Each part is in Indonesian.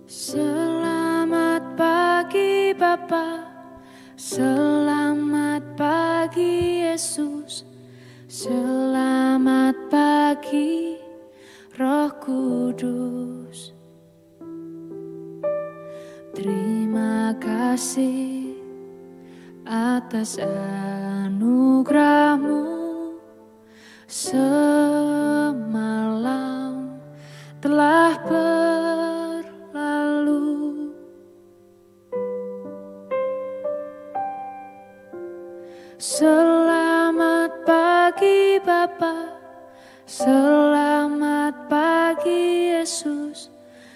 Selamat pagi Bapa, selamat pagi Yesus, selamat pagi Roh Kudus. Terima kasih atas anugerah-Mu semalam telah berlalu. Selamat pagi Bapa, selamat pagi Yesus,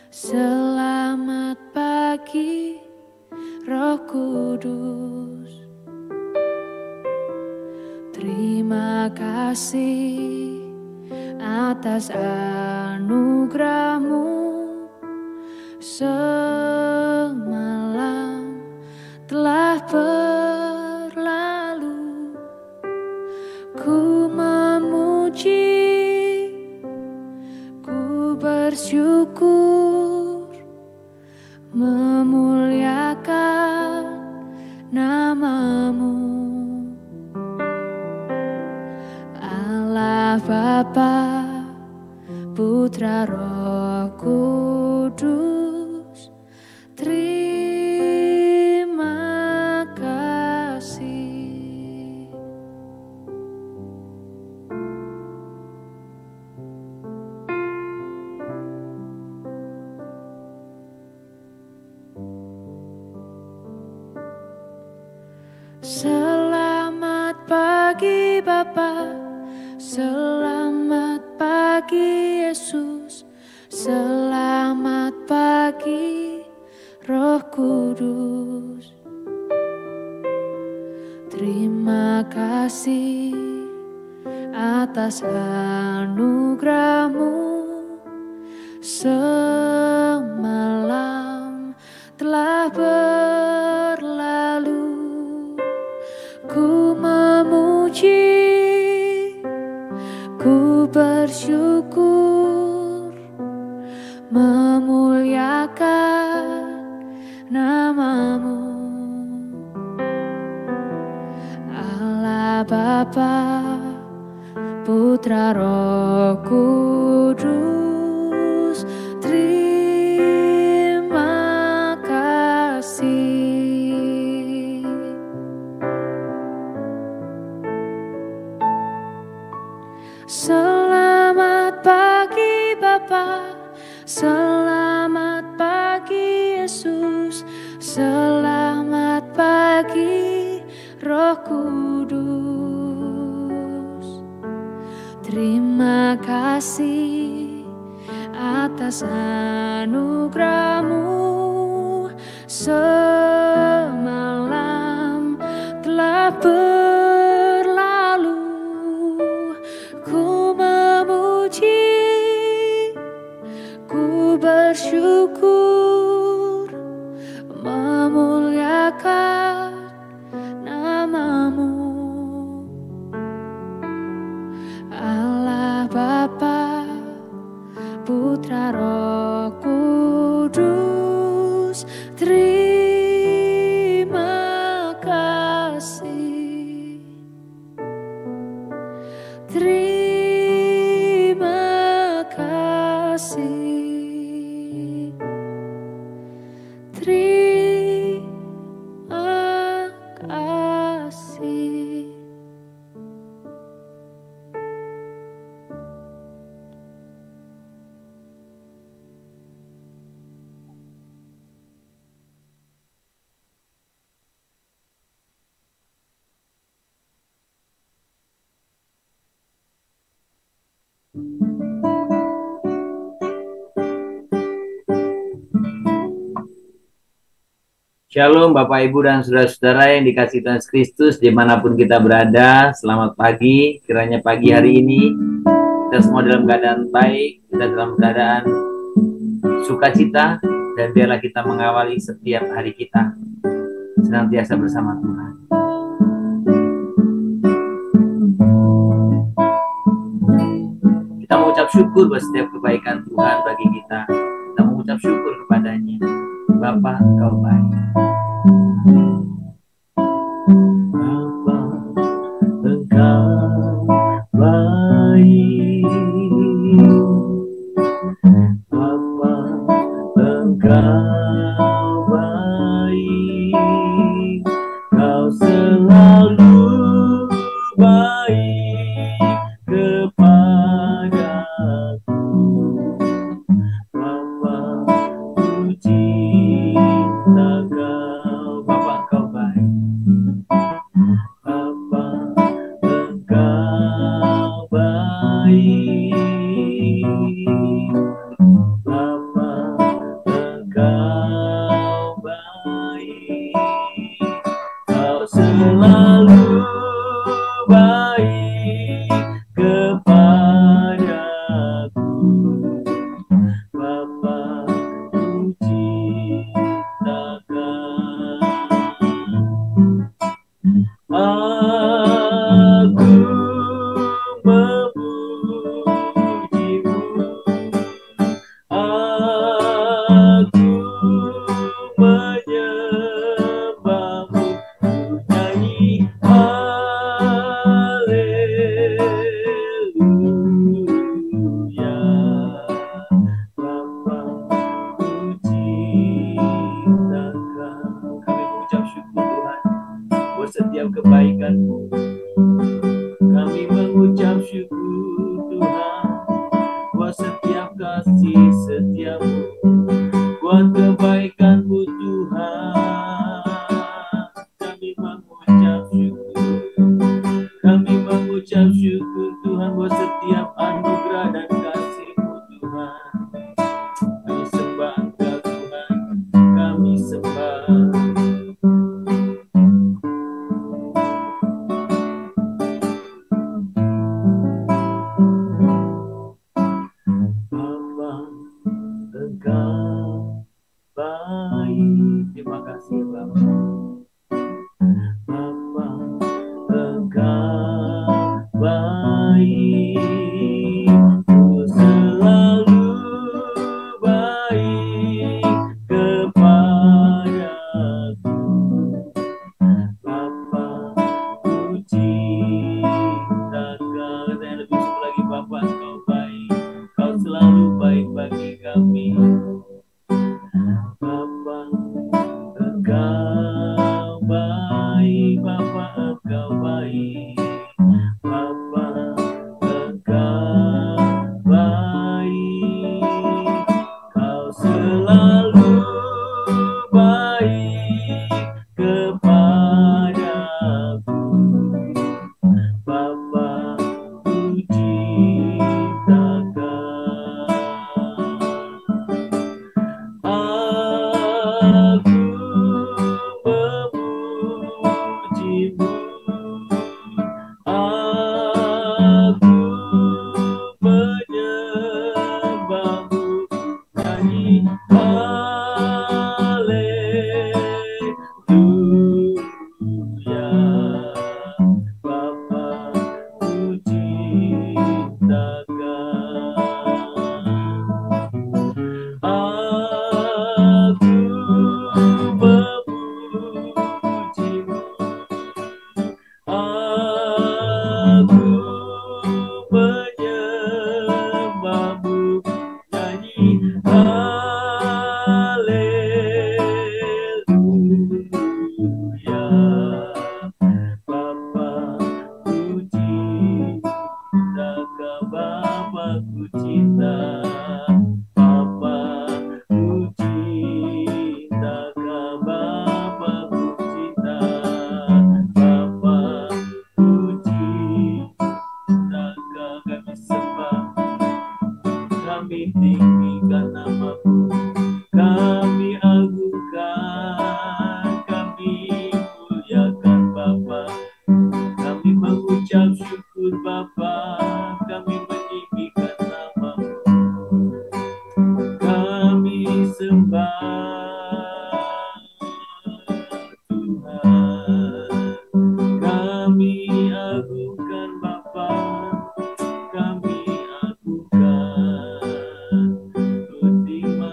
selamat pagi Roh Kudus. Terima kasih atas anugerah-Mu semalam telah berlalu. Ku memuji, ku bersyukur, memuliakan nama-Mu, Allah Bapa, Putra Roh Kudus. Terima kasih. Selamat pagi Bapa, selamat pagi Yesus, selamat pagi Roh Kudus. Terima kasih atas anugerah-Mu semalam telah berlalu. Ku memuji, ku bersyukur, memuliakan nama-Mu, Allah Bapa, Putra Roh Kudus. Terima kasih. Selamat pagi Bapa, selamat pagi Yesus, selamat pagi Roh Kudus. Terima kasih atas anugerah-Mu semalam telah berlalu. Ku memuji, ku bersyukur, memuliakan nama-Mu, Allah Bapa, Putra Roh Kudus. Terima kasih. Terima kasih. Terima kasih. Shalom Bapak Ibu dan Saudara-saudara yang dikasihi Tuhan Yesus Kristus dimanapun kita berada. Selamat pagi, kiranya pagi hari ini kita semua dalam keadaan baik, kita dalam keadaan sukacita, dan biarlah kita mengawali setiap hari kita senantiasa bersama Tuhan. Kita mengucap syukur buat setiap kebaikan Tuhan bagi kita. Kita mengucap mengucap syukur kepadanya. Bapa, Engkau baik. Bapa, Engkau baik. Bapa, Engkau baik. Kau selalu baik kepadaku. Bapa, ku cinta Kau. Bapa, Engkau baik. Bapa, Engkau baik. Bapa, Engkau baik. Kau selalu baik kepadaku. Bapa, ku cinta Kau. Aku memujimu, aku menyembahmu, ku nyanyi haleluya. Bapa, ku cinta Kau. Kami mengucap syukur Tuhan buat setiap kebaikan-Mu. Kami mengucap syukur Tuhan buat setiap kasih setia-Mu, buat kebaikan-Mu Tuhan. Kami mengucap syukur. Kami mengucap syukur Tuhan buat setiap anugerah dan kasih-Mu Tuhan. Kami sembah Engkau Tuhan. Kami sembah. Bapa, Engkau baik. Terima kasih Bapa. Bapa, Engkau baik. Ku selalu baik kepadaku. Bapa, ku cinta Kau. Dan lebih syukur lagi Bapa, Engkau baik. Kau selalu baik bagi kami. Bapa, Engkau baik. Bapa, Engkau baik. Bapa, Engkau baik. Kau selalu baik kepadaku. Bapa, ku cinta Kau. Aku memujimu, aku menyembahmu, nyanyi haleluya. Bapa, ku cinta Kau. Aku memujimu, aku menyembahmu, nyanyi haleluya. Bapa, ku cinta Kau. Bapa, ku cinta. Bapa, ku cinta Kau. Bapa, ku cinta. Bapa, ku cinta Kau. Kami sembah, kami tinggikan nama-Mu, kami agungkan, kami muliakan Bapa. Kami mengucap syukur Bapa, kami meninggikan nama-Mu, kami sembah Tuhan, kami agungkan Bapa, kami agungkan. Ku terima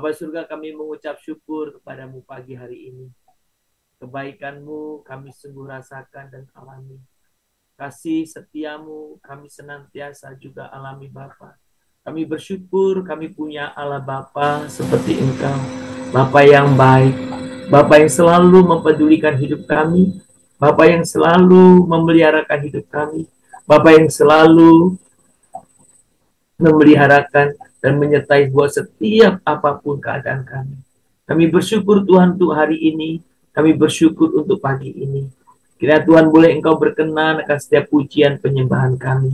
Bapa surga, kami mengucap syukur kepadamu pagi hari ini. Kebaikanmu kami sungguh rasakan dan alami. Kasih setiamu kami senantiasa juga alami Bapa. Kami bersyukur kami punya Allah Bapa seperti Engkau. Bapa yang baik, Bapa yang selalu mempedulikan hidup kami, Bapa yang selalu memeliharakan hidup kami, Bapa yang selalu memeliharakan dan menyertai buat setiap apapun keadaan kami. Kami bersyukur Tuhan untuk hari ini. Kami bersyukur untuk pagi ini. Kiranya Tuhan boleh Engkau berkenan akan setiap pujian penyembahan kami.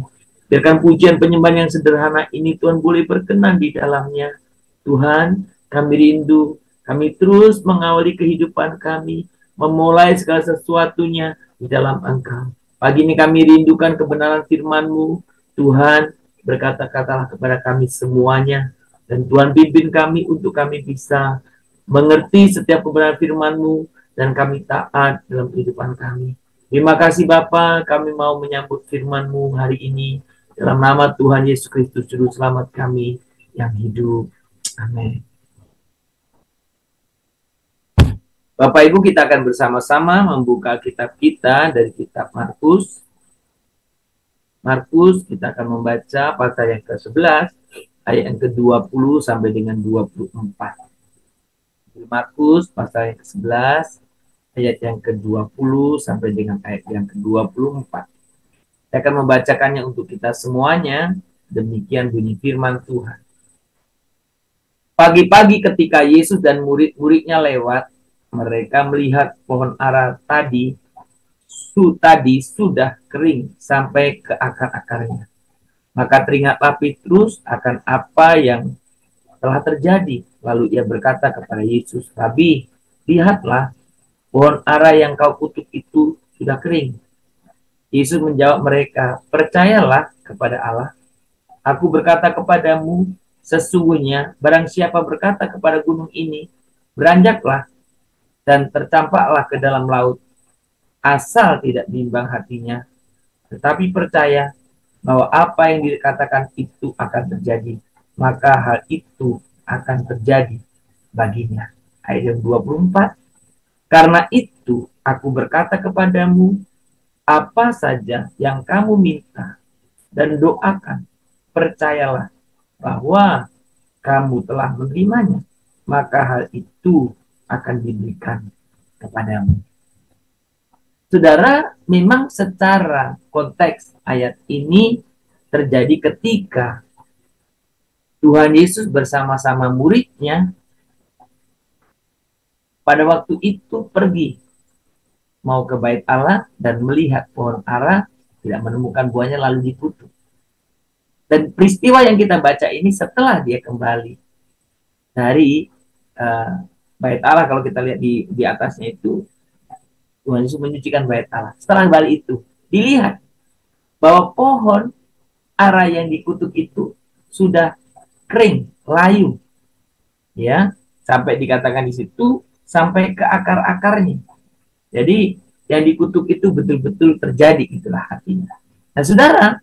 Biarkan pujian penyembahan yang sederhana ini Tuhan boleh berkenan di dalamnya. Tuhan, kami rindu. Kami terus mengawali kehidupan kami. Memulai segala sesuatunya di dalam Engkau. Pagi ini kami rindukan kebenaran firman-Mu. Tuhan, berkata-katalah kepada kami semuanya. Dan Tuhan pimpin kami untuk kami bisa mengerti setiap kebenaran firman-Mu dan kami taat dalam kehidupan kami. Terima kasih Bapa, kami mau menyambut firman-Mu hari ini. Dalam nama Tuhan Yesus Kristus, Juru Selamat kami yang hidup. Amin. Bapak Ibu, kita akan bersama-sama membuka kitab kita dari kitab Markus. Markus, kita akan membaca pasal yang ke-11, ayat yang ke-20 sampai dengan 24. Markus, pasal yang ke-11, ayat yang ke-20 sampai dengan ayat yang ke-24. Saya akan membacakannya untuk kita semuanya. Demikian bunyi firman Tuhan. Pagi-pagi ketika Yesus dan murid-muridnya lewat, mereka melihat pohon ara tadi sudah kering sampai ke akar-akarnya. Maka teringatlah Petrus akan apa yang telah terjadi. Lalu ia berkata kepada Yesus, Rabi, lihatlah, pohon ara yang kau kutuk itu sudah kering. Yesus menjawab mereka, percayalah kepada Allah. Aku berkata kepadamu, sesungguhnya barang siapa berkata kepada gunung ini, beranjaklah dan tercampaklah ke dalam laut, asal tidak bimbang hatinya, tetapi percaya bahwa apa yang dikatakan itu akan terjadi, maka hal itu akan terjadi baginya. Ayat yang 24. Karena itu aku berkata kepadamu, apa saja yang kamu minta dan doakan, percayalah bahwa kamu telah menerimanya, maka hal itu akan diberikan kepadamu. Saudara, memang secara konteks ayat ini terjadi ketika Tuhan Yesus bersama-sama muridnya pada waktu itu pergi mau ke bait Allah dan melihat pohon ara tidak menemukan buahnya lalu dikutuk. Dan peristiwa yang kita baca ini setelah dia kembali dari bait Allah, kalau kita lihat di atasnya itu Tuhan Yesus menyucikan bait Allah. Setelah balik itu dilihat bahwa pohon ara yang dikutuk itu sudah kering, layu, ya, sampai dikatakan di situ sampai ke akar-akarnya. Jadi yang dikutuk itu betul-betul terjadi, itulah artinya. Nah, saudara,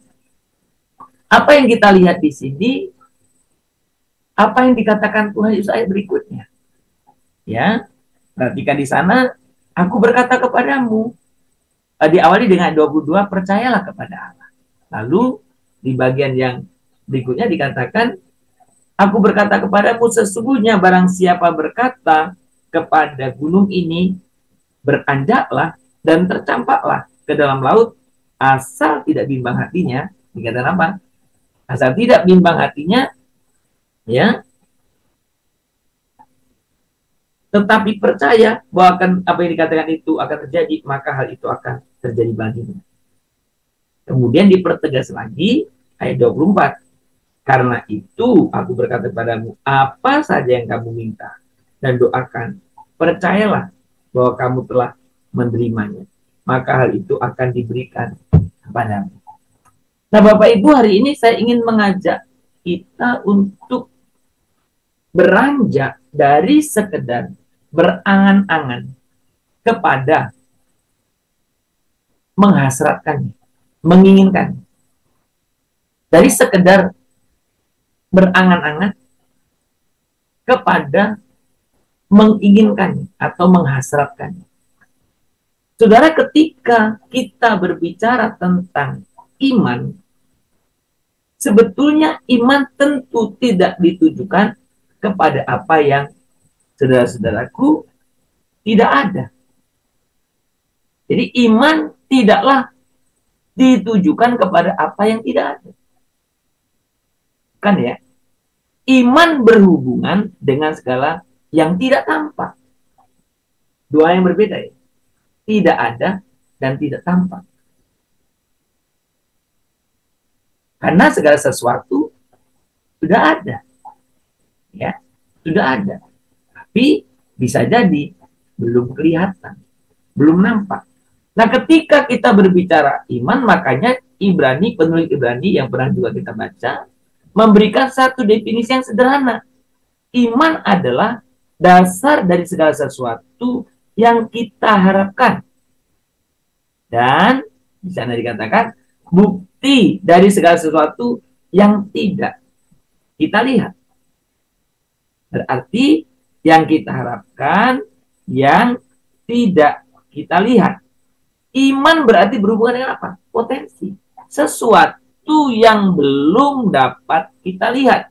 apa yang kita lihat di sini, apa yang dikatakan Tuhan Yesus ayat berikutnya, ya, perhatikan di sana. Aku berkata kepadamu, diawali dengan 22, percayalah kepada Allah. Lalu di bagian yang berikutnya dikatakan, aku berkata kepadamu, sesungguhnya barang siapa berkata kepada gunung ini, beranjaklah dan tercampaklah ke dalam laut, asal tidak bimbang hatinya. Dikatakan apa? Asal tidak bimbang hatinya, ya, tetapi percaya bahwa akan apa yang dikatakan itu akan terjadi, maka hal itu akan terjadi baginya. Kemudian dipertegas lagi ayat 24. Karena itu aku berkata kepadamu, apa saja yang kamu minta dan doakan, percayalah bahwa kamu telah menerimanya, maka hal itu akan diberikan kepadamu. Nah, Bapak Ibu, hari ini saya ingin mengajak kita untuk beranjak dari sekedar berangan-angan kepada menghasratkan, menginginkan. Dari sekedar berangan-angan kepada menginginkannya atau menghasratkannya. Saudara, ketika kita berbicara tentang iman, sebetulnya iman tentu tidak ditujukan kepada apa yang saudara-saudaraku tidak ada. Jadi iman tidaklah ditujukan kepada apa yang tidak ada. Kan ya? Iman berhubungan dengan segala yang tidak tampak. Dua yang berbeda ya. Tidak ada dan tidak tampak. Karena segala sesuatu sudah ada. Ya, sudah ada. Tapi bisa jadi belum kelihatan, belum nampak. Nah, ketika kita berbicara iman, makanya penulis Ibrani yang pernah juga kita baca, memberikan satu definisi yang sederhana. Iman adalah dasar dari segala sesuatu yang kita harapkan. Dan di sana dikatakan bukti dari segala sesuatu yang tidak kita lihat. Berarti yang kita harapkan, yang tidak kita lihat. Iman berarti berhubungan dengan apa? Potensi. Sesuatu yang belum dapat kita lihat.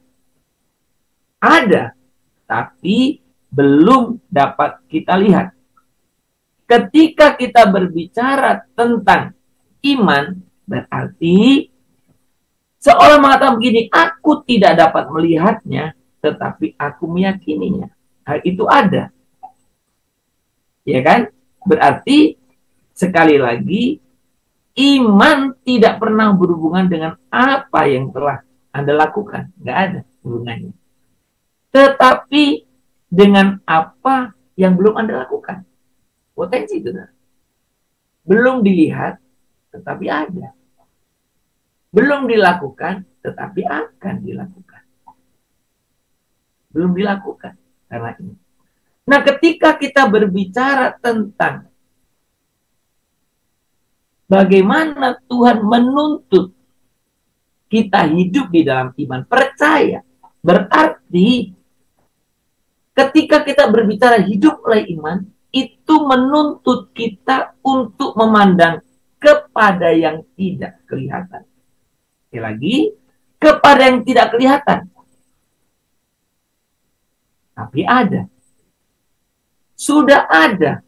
Ada, tapi belum dapat kita lihat. Ketika kita berbicara tentang iman, berarti seorang mengatakan begini, aku tidak dapat melihatnya, tetapi aku meyakininya. Hal itu ada. Ya kan? Berarti, sekali lagi, iman tidak pernah berhubungan dengan apa yang telah Anda lakukan. Nggak ada hubungannya. Tetapi dengan apa yang belum Anda lakukan. Potensi itu. Belum dilihat, tetapi ada. Belum dilakukan, tetapi akan dilakukan. Belum dilakukan. Karena ini. Nah, ketika kita berbicara tentang bagaimana Tuhan menuntut kita hidup di dalam iman, percaya, berarti ketika kita berbicara hidup oleh iman, itu menuntut kita untuk memandang kepada yang tidak kelihatan. Sekali lagi, kepada yang tidak kelihatan. Tapi ada. Sudah ada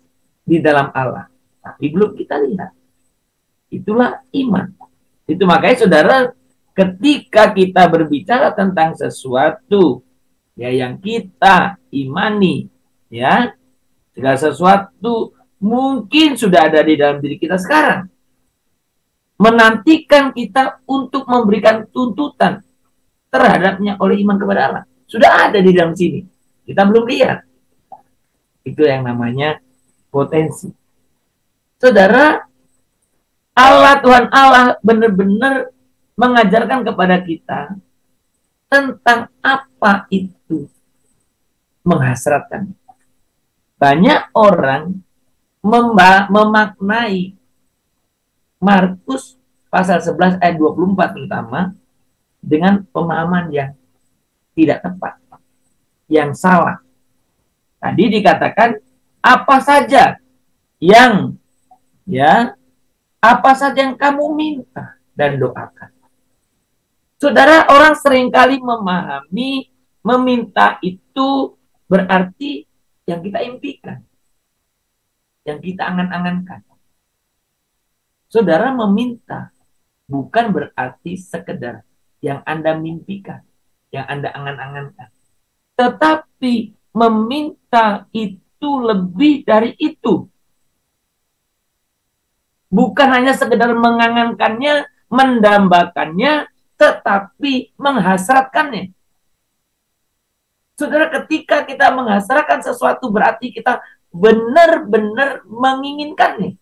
di dalam Allah. Tapi belum kita lihat. Itulah iman. Itu makanya saudara, ketika kita berbicara tentang sesuatu ya yang kita imani, ya, segala sesuatu mungkin sudah ada di dalam diri kita sekarang. Menantikan kita untuk memberikan tuntutan terhadapnya oleh iman kepada Allah. Sudah ada di dalam sini. Kita belum lihat. Itu yang namanya potensi. Saudara, Allah, Tuhan Allah benar-benar mengajarkan kepada kita tentang apa itu menghasratkan. Banyak orang memaknai Markus pasal 11 ayat 24 terutama dengan pemahaman yang tidak tepat, yang salah. Tadi dikatakan apa saja yang apa saja yang kamu minta dan doakan. Saudara, orang seringkali memahami meminta itu berarti yang kita impikan, yang kita angan-angankan. Saudara, meminta bukan berarti sekedar yang Anda mimpikan, yang Anda angan-angankan. Tetapi meminta itu lebih dari itu. Bukan hanya sekedar mengangankannya, mendambakannya, tetapi menghasratkannya. Saudara, ketika kita menghasratkan sesuatu berarti kita benar-benar menginginkannya.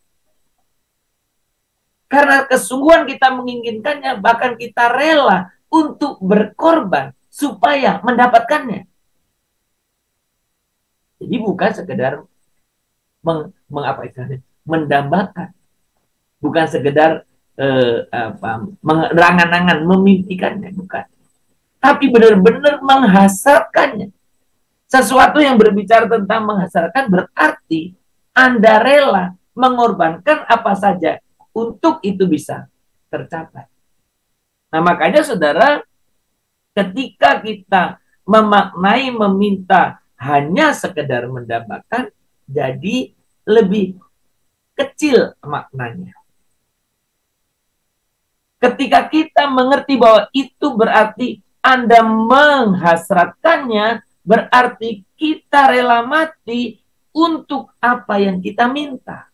Karena kesungguhan kita menginginkannya, bahkan kita rela untuk berkorban supaya mendapatkannya. Jadi bukan sekedar mendambakan. Bukan sekedar mengangan-angan, memimpikannya, bukan. Tapi benar-benar menghasratkannya. Sesuatu yang berbicara tentang menghasilkan berarti Anda rela mengorbankan apa saja untuk itu bisa tercapai. Nah, makanya saudara, ketika kita memaknai meminta hanya sekedar mendapatkan, jadi lebih kecil maknanya. Ketika kita mengerti bahwa itu berarti Anda menghasratkannya, berarti kita rela mati untuk apa yang kita minta.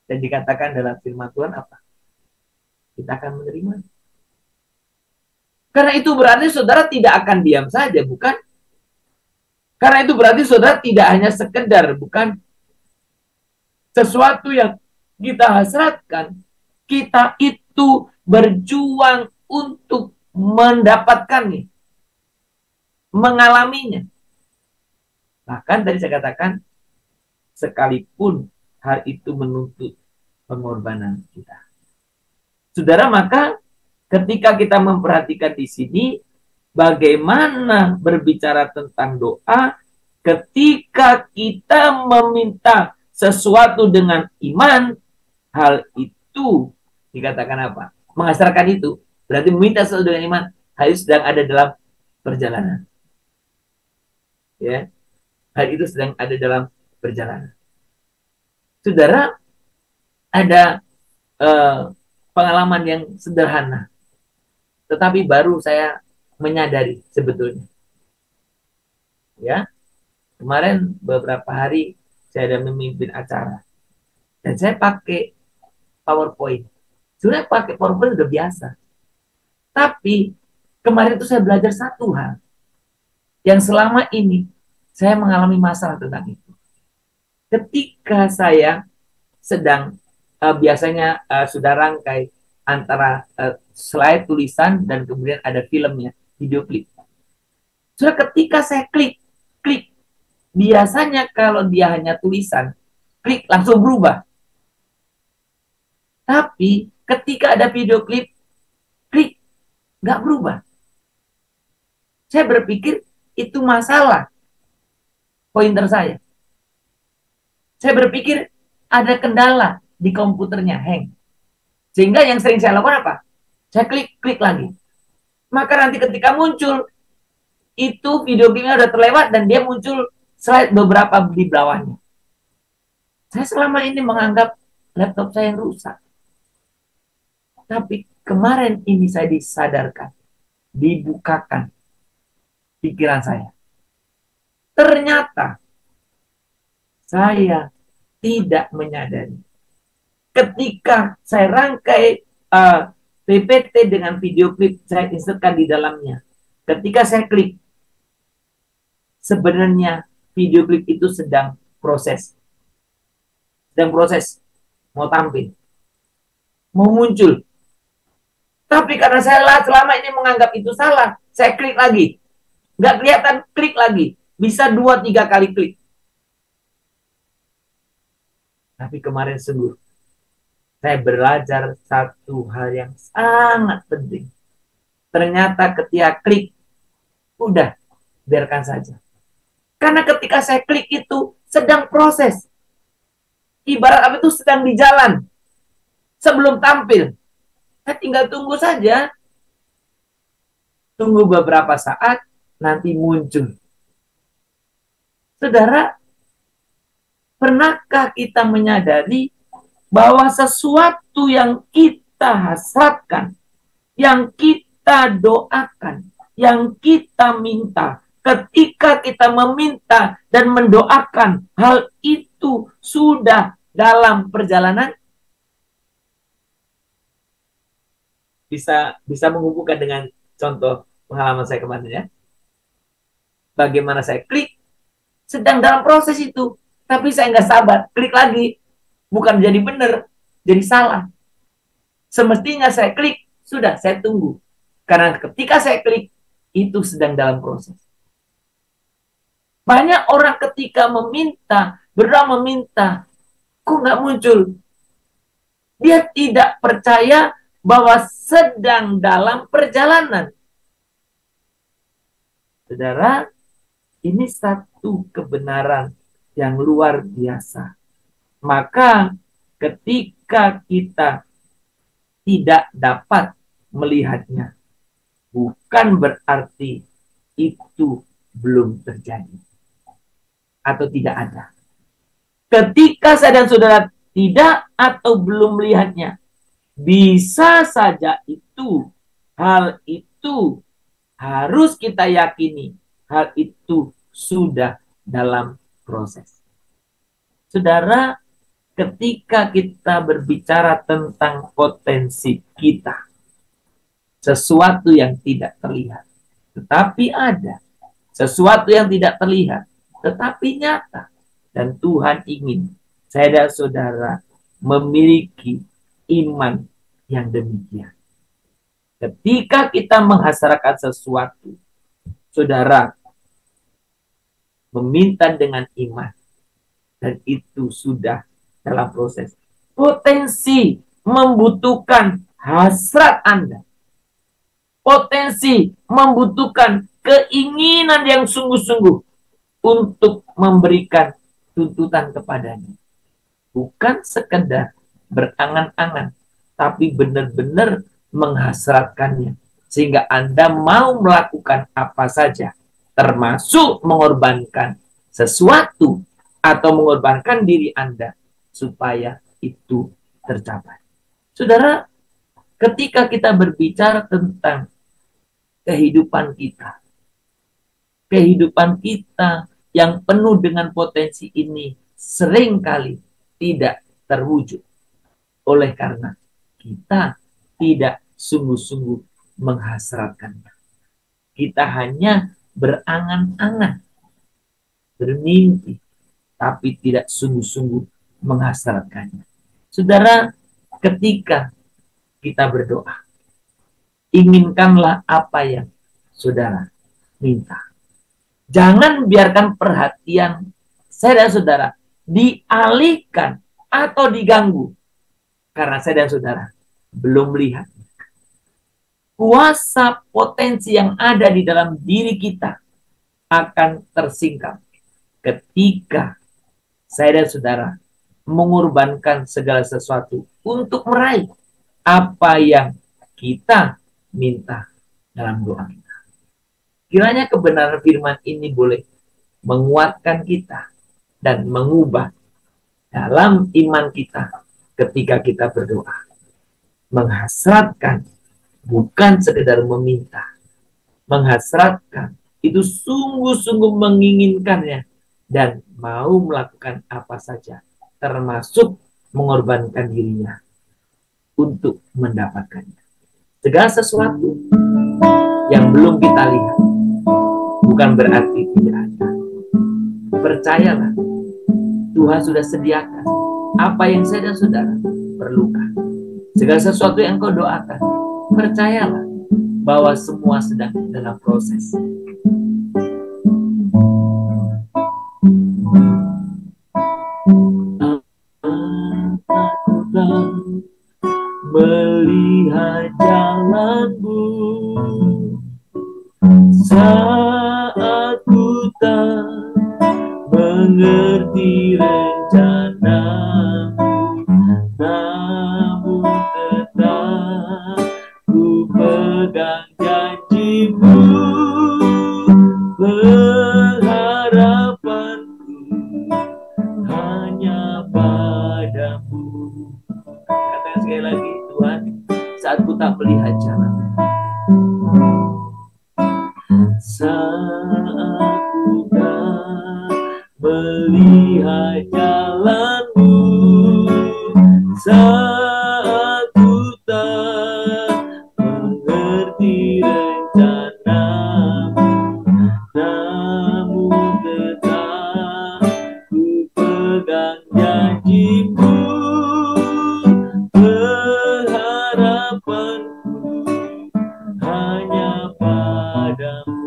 Dan dikatakan dalam firman Tuhan apa? Kita akan menerima. Karena itu berarti saudara tidak akan diam saja, bukan? Karena itu berarti saudara tidak hanya sekedar, bukan? Sesuatu yang kita hasratkan, kita itu berjuang untuk mendapatkannya, mengalaminya. Bahkan tadi saya katakan, sekalipun hal itu menuntut pengorbanan kita. Saudara, maka ketika kita memperhatikan di sini, bagaimana berbicara tentang doa, ketika kita meminta sesuatu dengan iman, hal itu dikatakan apa? Mengasarkan itu, berarti meminta sesuatu dengan iman, hal itu sedang ada dalam perjalanan. Ya, hal itu sedang ada dalam perjalanan. Saudara, ada pengalaman yang sederhana, tetapi baru saya menyadari sebetulnya. Ya, kemarin beberapa hari saya ada memimpin acara dan saya pakai PowerPoint. Sebenarnya pakai PowerPoint udah biasa. Tapi kemarin itu saya belajar satu hal yang selama ini saya mengalami masalah tentang itu. Ketika saya sedang biasanya sudah rangkai antara slide tulisan dan kemudian ada filmnya, video klip. Sudah ketika saya klik, biasanya kalau dia hanya tulisan, klik langsung berubah. Tapi ketika ada video klip, klik nggak berubah. Saya berpikir itu masalah pointer saya. Saya berpikir ada kendala di komputernya, hang. Sehingga yang sering saya lakukan apa? Saya klik lagi. Maka nanti ketika muncul, itu video klipnya udah terlewat dan dia muncul slide beberapa di bawahnya. Saya selama ini menganggap laptop saya yang rusak. Tapi kemarin ini saya disadarkan, dibukakan pikiran saya. Ternyata saya tidak menyadari. Ketika saya rangkai PPT dengan video klip, saya insertkan di dalamnya. Ketika saya klik, sebenarnya video klip itu sedang proses. Sedang proses. Mau tampil. Mau muncul. Tapi karena saya selama ini menganggap itu salah, saya klik lagi. Nggak kelihatan, klik lagi. Bisa 2-3 kali klik. Tapi kemarin sungguh, saya belajar satu hal yang sangat penting. Ternyata ketika klik, udah, biarkan saja. Karena ketika saya klik itu sedang proses. Ibarat apa itu sedang di jalan. Sebelum tampil. Saya tinggal tunggu saja. Tunggu beberapa saat, nanti muncul. Saudara, pernahkah kita menyadari bahwa sesuatu yang kita hasratkan, yang kita doakan, yang kita minta, ketika kita meminta dan mendoakan, hal itu sudah dalam perjalanan? Bisa menghubungkan dengan contoh pengalaman saya kemarin ya. Bagaimana saya klik, sedang dalam proses itu. Tapi saya nggak sabar, klik lagi. Bukan jadi benar, jadi salah. Semestinya saya klik, sudah saya tunggu. Karena ketika saya klik, itu sedang dalam proses. Banyak orang ketika meminta, berdoa meminta, kok nggak muncul? Dia tidak percaya bahwa sedang dalam perjalanan. Saudara, ini satu kebenaran yang luar biasa. Maka ketika kita tidak dapat melihatnya, bukan berarti itu belum terjadi atau tidak ada. Ketika saya dan saudara tidak atau belum melihatnya, bisa saja hal itu harus kita yakini, hal itu sudah dalam proses. Saudara, ketika kita berbicara tentang potensi kita, sesuatu yang tidak terlihat, tetapi ada. Sesuatu yang tidak terlihat, tetapi nyata. Dan Tuhan ingin saya dan saudara memiliki iman yang demikian. Ketika kita menghasratkan sesuatu, saudara meminta dengan iman, dan itu sudah dalam proses. Potensi membutuhkan hasrat Anda. Potensi membutuhkan keinginan yang sungguh-sungguh untuk memberikan tuntutan kepadanya. Bukan sekedar berangan-angan, tapi benar-benar menghasratkannya. Sehingga Anda mau melakukan apa saja, termasuk mengorbankan sesuatu atau mengorbankan diri Anda supaya itu tercapai. Saudara, ketika kita berbicara tentang kehidupan kita yang penuh dengan potensi ini seringkali tidak terwujud oleh karena kita tidak sungguh-sungguh menghasratkannya. Kita hanya berangan-angan, bermimpi, tapi tidak sungguh-sungguh menghasratkannya. Saudara, ketika kita berdoa, inginkanlah apa yang saudara minta. Jangan biarkan perhatian saya dan saudara dialihkan atau diganggu karena saya dan saudara belum melihat kuasa potensi yang ada di dalam diri kita akan tersingkap ketika saya dan saudara mengorbankan segala sesuatu untuk meraih apa yang kita minta dalam doa kita. Kiranya kebenaran firman ini boleh menguatkan kita dan mengubah dalam iman kita ketika kita berdoa. Menghasratkan bukan sekedar meminta. Menghasratkan itu sungguh-sungguh menginginkannya dan mau melakukan apa saja, termasuk mengorbankan dirinya untuk mendapatkannya. Segala sesuatu yang belum kita lihat bukan berarti tidak ada. Percayalah, Tuhan sudah sediakan apa yang saya dan saudara perlukan. Segala sesuatu yang kau doakan, percayalah bahwa semua sedang dalam proses. Aku tak melihat jalanmu saat ku tak mengerti rencanamu, namun tetap ku pegang janjimu, pengharapanku hanya padamu. Katakan sekali lagi, Tuhan, saat ku tak melihat jalan, saat ku tak melihat jalanmu, saat ku tak mengerti rencanamu, namun tetap ku pegang janjimu, pengharapanku hanya padamu.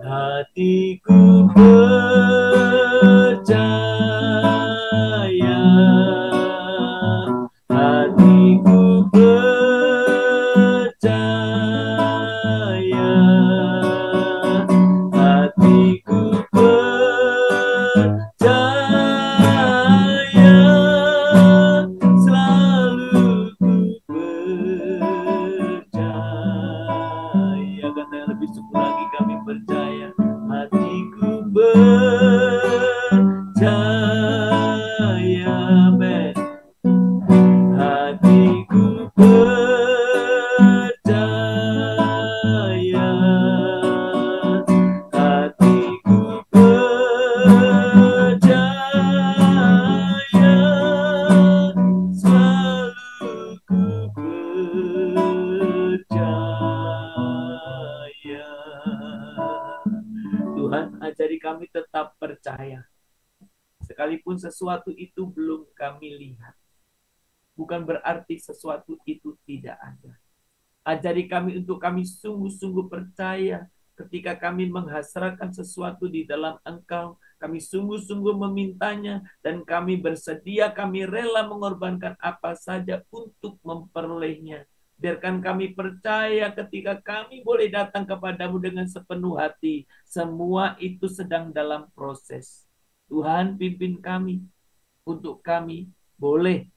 Hatiku percaya, hatiku percaya, percaya, men. Hatiku percaya, hatiku percaya, selalu ku percaya. Tuhan, ajari kami tetap percaya, sekalipun sesuatu itu belum kami lihat. Bukan berarti sesuatu itu tidak ada. Ajari kami untuk kami sungguh-sungguh percaya ketika kami menghasratkan sesuatu di dalam Engkau. Kami sungguh-sungguh memintanya dan kami bersedia, kami rela mengorbankan apa saja untuk memperolehnya. Biarkan kami percaya ketika kami boleh datang kepadamu dengan sepenuh hati. Semua itu sedang dalam proses. Tuhan, pimpin kami untuk kami boleh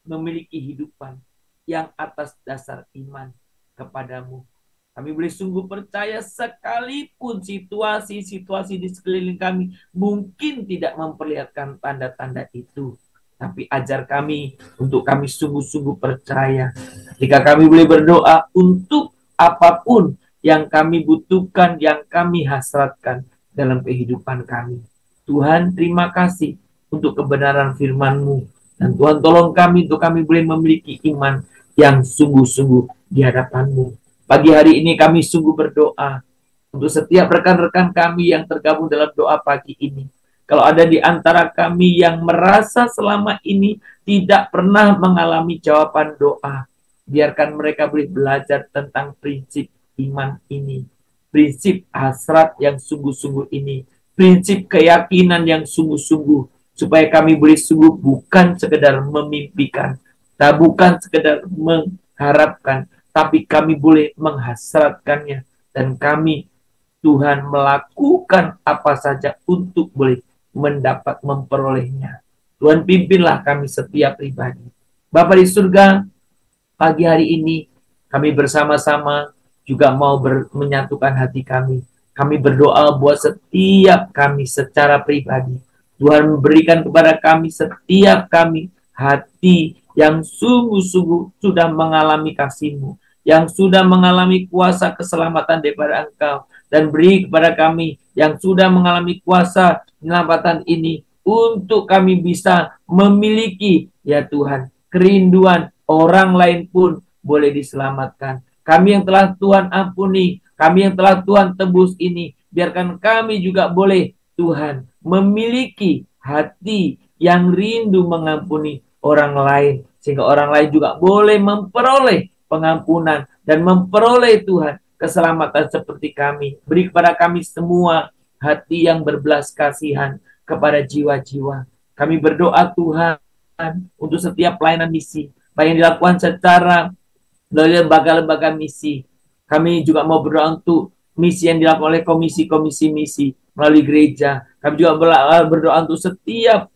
memiliki hidupan yang atas dasar iman kepadamu. Kami boleh sungguh percaya sekalipun situasi-situasi di sekeliling kami mungkin tidak memperlihatkan tanda-tanda itu. Tapi ajar kami untuk kami sungguh-sungguh percaya. Jika kami boleh berdoa untuk apapun yang kami butuhkan, yang kami hasratkan dalam kehidupan kami. Tuhan, terima kasih untuk kebenaran firman-Mu. Dan Tuhan tolong kami untuk kami boleh memiliki iman yang sungguh-sungguh di hadapan-Mu. Pagi hari ini kami sungguh berdoa untuk setiap rekan-rekan kami yang tergabung dalam doa pagi ini. Kalau ada di antara kami yang merasa selama ini tidak pernah mengalami jawaban doa, biarkan mereka boleh belajar tentang prinsip iman ini. Prinsip hasrat yang sungguh-sungguh ini. Prinsip keyakinan yang sungguh-sungguh. Supaya kami boleh sungguh bukan sekedar memimpikan, bukan sekedar mengharapkan, tapi kami boleh menghasratkannya. Dan kami, Tuhan, melakukan apa saja untuk boleh memperolehnya. Tuhan, pimpinlah kami setiap pribadi. Bapa di surga, pagi hari ini kami bersama-sama juga mau menyatukan hati kami. Kami berdoa buat setiap kami secara pribadi. Tuhan memberikan kepada kami setiap kami hati yang sungguh-sungguh sudah mengalami kasih-Mu, yang sudah mengalami kuasa keselamatan daripada Engkau, dan beri kepada kami yang sudah mengalami kuasa penyelamatan ini untuk kami bisa memiliki, ya Tuhan, kerinduan orang lain pun boleh diselamatkan. Kami yang telah Tuhan ampuni, kami yang telah Tuhan tebus ini, biarkan kami juga boleh, Tuhan, memiliki hati yang rindu mengampuni orang lain, sehingga orang lain juga boleh memperoleh pengampunan dan memperoleh, Tuhan, keselamatan seperti kami. Beri kepada kami semua hati yang berbelas kasihan kepada jiwa-jiwa. Kami berdoa, Tuhan, untuk setiap pelayanan misi, baik yang dilakukan secara melalui lembaga-lembaga misi. Kami juga mau berdoa untuk misi yang dilakukan oleh komisi-komisi misi melalui gereja. Kami juga berdoa untuk setiap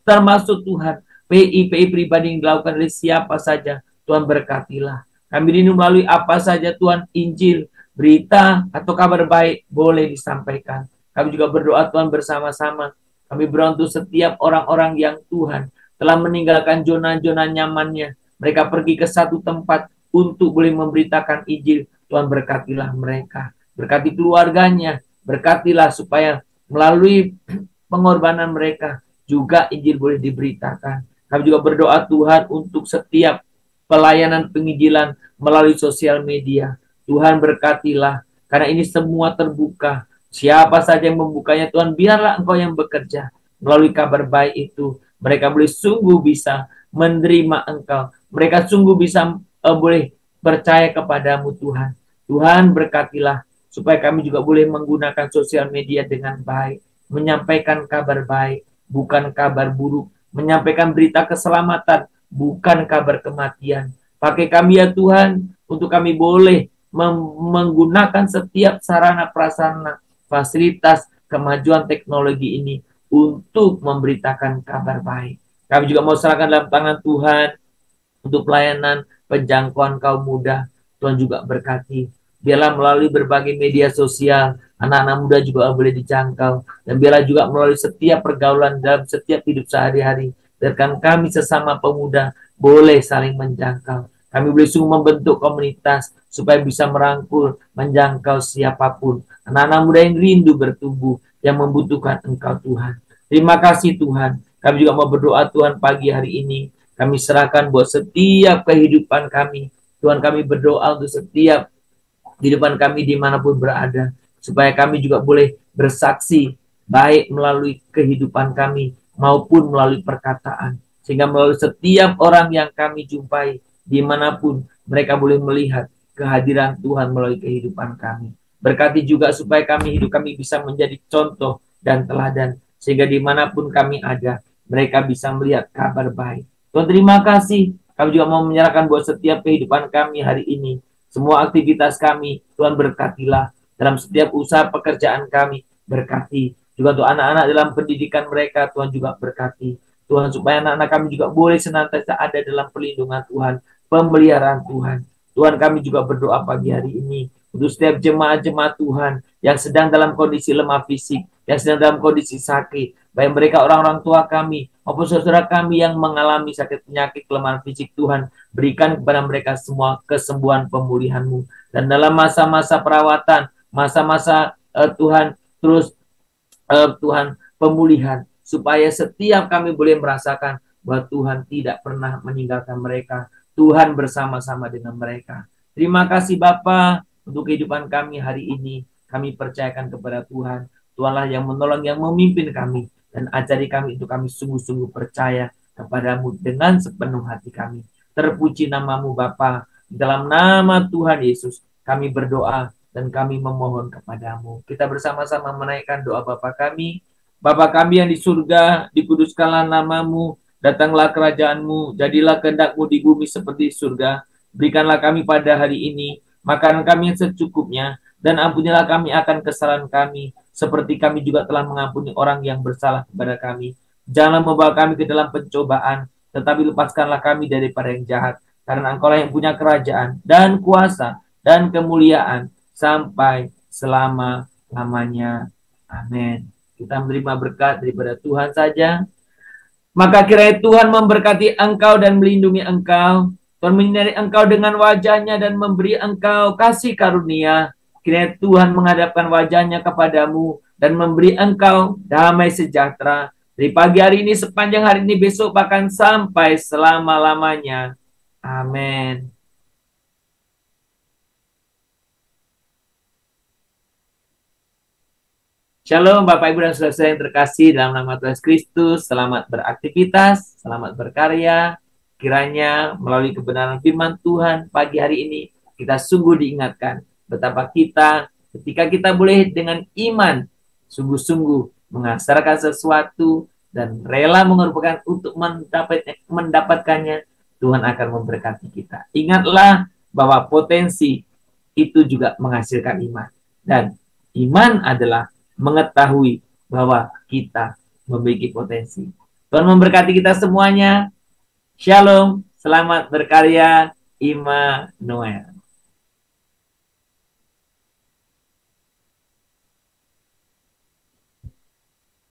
termasuk Tuhan PI pribadi yang dilakukan oleh siapa saja. Tuhan berkatilah. Kami rindu melalui apa saja Tuhan, Injil, berita atau kabar baik boleh disampaikan. Kami juga berdoa Tuhan bersama-sama. Kami berdoa untuk setiap orang-orang yang Tuhan telah meninggalkan zona-zona nyamannya. Mereka pergi ke satu tempat untuk boleh memberitakan Injil. Tuhan berkatilah mereka. Berkati keluarganya. Berkatilah supaya melalui pengorbanan mereka juga Injil boleh diberitakan. Kami juga berdoa Tuhan untuk setiap pelayanan penginjilan melalui sosial media. Tuhan berkatilah, karena ini semua terbuka. Siapa saja yang membukanya, Tuhan, biarlah Engkau yang bekerja. Melalui kabar baik itu, mereka boleh sungguh bisa menerima Engkau. Mereka sungguh bisa boleh percaya kepadamu, Tuhan. Tuhan berkatilah, supaya kami juga boleh menggunakan sosial media dengan baik. Menyampaikan kabar baik, bukan kabar buruk. Menyampaikan berita keselamatan, bukan kabar kematian. Pakai kami ya Tuhan, untuk kami boleh menggunakan setiap sarana prasarana, fasilitas, kemajuan teknologi ini untuk memberitakan kabar baik. Kami juga mau serahkan dalam tangan Tuhan untuk pelayanan penjangkauan kaum muda. Tuhan juga berkati. Biarlah melalui berbagai media sosial, anak-anak muda juga boleh dijangkau. Dan biarlah juga melalui setiap pergaulan dalam setiap hidup sehari-hari. Biarkan kami sesama pemuda boleh saling menjangkau. Kami boleh sungguh membentuk komunitas supaya bisa merangkul, menjangkau siapapun. Anak-anak muda yang rindu bertumbuh, yang membutuhkan Engkau Tuhan. Terima kasih Tuhan. Kami juga mau berdoa Tuhan pagi hari ini. Kami serahkan buat setiap kehidupan kami. Tuhan, kami berdoa untuk setiap kehidupan kami dimanapun berada, supaya kami juga boleh bersaksi, baik melalui kehidupan kami, maupun melalui perkataan. Sehingga melalui setiap orang yang kami jumpai, dimanapun mereka boleh melihat kehadiran Tuhan melalui kehidupan kami. Berkati juga supaya hidup kami bisa menjadi contoh dan teladan, sehingga dimanapun kami ada, mereka bisa melihat kabar baik. Tuhan, terima kasih. Kami juga mau menyerahkan buat setiap kehidupan kami hari ini. Semua aktivitas kami, Tuhan berkatilah. Dalam setiap usaha pekerjaan kami, berkati. Juga untuk anak-anak dalam pendidikan mereka, Tuhan juga berkati. Tuhan, supaya anak-anak kami juga boleh senantiasa ada dalam perlindungan Tuhan, pemeliharaan Tuhan. Tuhan, kami juga berdoa pagi hari ini untuk setiap jemaat-jemaat Tuhan yang sedang dalam kondisi lemah fisik, yang sedang dalam kondisi sakit, baik mereka orang-orang tua kami maupun saudara kami yang mengalami sakit penyakit kelemahan fisik. Tuhan, berikan kepada mereka semua kesembuhan pemulihan-Mu. Dan dalam masa-masa perawatan, masa-masa Tuhan terus Tuhan pemulihan, supaya setiap kami boleh merasakan bahwa Tuhan tidak pernah meninggalkan mereka. Tuhan bersama-sama dengan mereka. Terima kasih Bapa untuk kehidupan kami hari ini. Kami percayakan kepada Tuhan. Tuhanlah yang menolong, yang memimpin kami. Dan ajari kami untuk kami sungguh-sungguh percaya kepadamu dengan sepenuh hati kami. Terpuji namamu Bapa. Dalam nama Tuhan Yesus kami berdoa dan kami memohon kepadamu. Kita bersama-sama menaikkan doa Bapa kami. Bapa kami yang di surga, dikuduskanlah namamu, datanglah kerajaanmu, jadilah kehendak-mu di bumi seperti di surga. Berikanlah kami pada hari ini makanan kami yang secukupnya, dan ampunilah kami akan kesalahan kami, seperti kami juga telah mengampuni orang yang bersalah kepada kami. Janganlah membawa kami ke dalam pencobaan, tetapi lepaskanlah kami daripada yang jahat. Karena Engkau lah yang punya kerajaan dan kuasa dan kemuliaan sampai selama-lamanya. Amin. Kita menerima berkat daripada Tuhan saja. Maka kiranya Tuhan memberkati engkau dan melindungi engkau. Tuhan menyinari engkau dengan wajahnya dan memberi engkau kasih karunia. Kiranya Tuhan menghadapkan wajahnya kepadamu dan memberi engkau damai sejahtera. Dari pagi hari ini, sepanjang hari ini, besok, bahkan sampai selama-lamanya. Amin. Shalom Bapak Ibu dan Saudara yang terkasih dalam nama Tuhan Kristus. Selamat beraktivitas, selamat berkarya. Kiranya melalui kebenaran firman Tuhan pagi hari ini kita sungguh diingatkan betapa kita ketika kita boleh dengan iman sungguh-sungguh mengasarkan sesuatu dan rela mengorbankan untuk mendapatkannya, Tuhan akan memberkati kita. Ingatlah bahwa potensi itu juga menghasilkan iman. Dan iman adalah mengetahui bahwa kita memiliki potensi. Tuhan memberkati kita semuanya. Shalom, selamat berkarya, Immanuel.